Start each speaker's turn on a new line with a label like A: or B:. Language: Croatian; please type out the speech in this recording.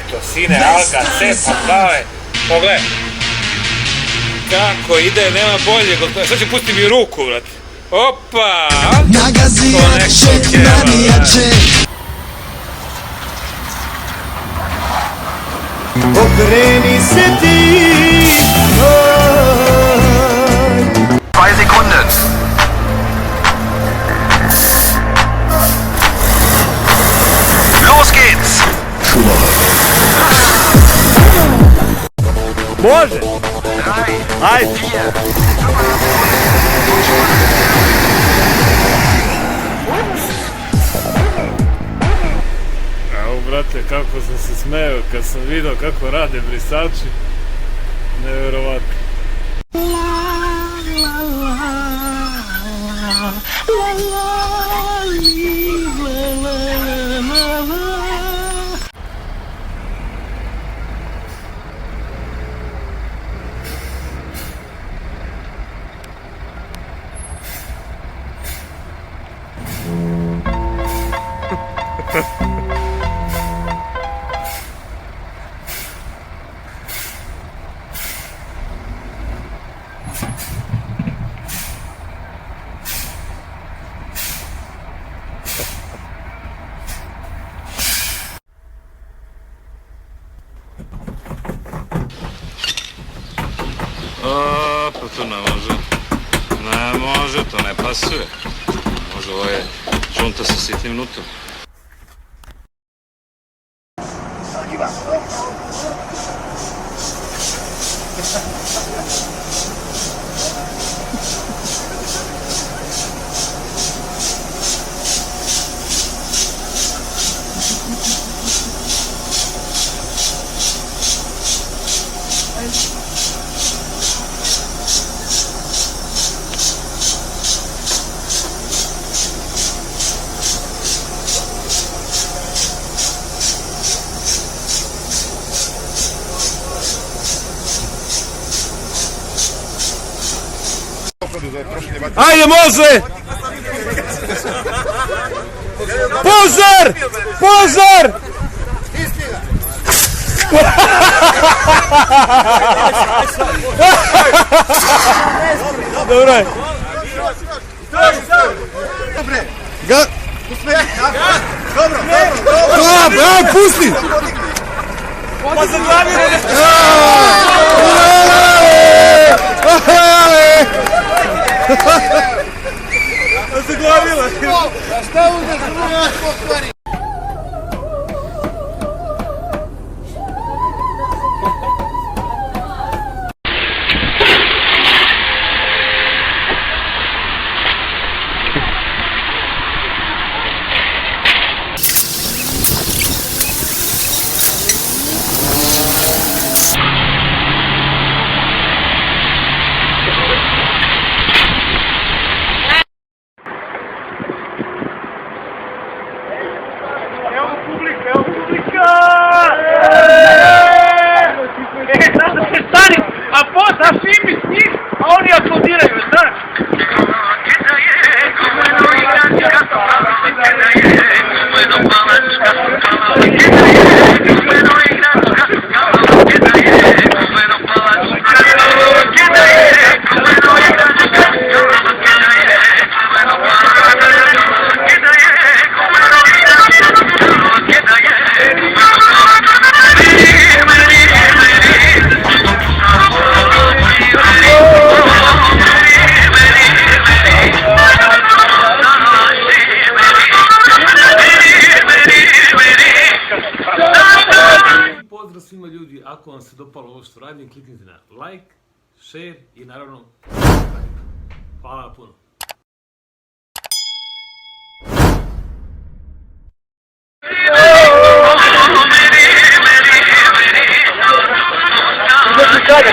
A: Eto, sine, Alga, cepa, plave. Pogledaj. Kako ide, nema bolje. Sad će pusti mi ruku, brate. Opa!
B: Nagazijače, navijače. Okreni se ti.
C: 2 Sekunden. Los geht's!
D: Može!
C: 3,
D: Ajde!
C: 4.
D: Evo, brate, kako sam se smeo kad sam vidio kako rade brisači. Nevjerovatno.
A: Pa to ne može. Ne može, to ne pasuje. Može, ovo je žunta sa sitnim nutom.
D: Ajde, može! Pozor! Pozor! Dobro je. Ga... Dobro, dobro. Pusti! Pa za glavi! Zaglavila! Šta uzeš, drugaš pokvari?
E: A posla svi mi s njih, a oni aplodiraju, znaš?
D: Pozdrav svima ljudi, ako vam se dopalo ovo što radim, kliknite na like, share i naravno hvala puno.
E: Kada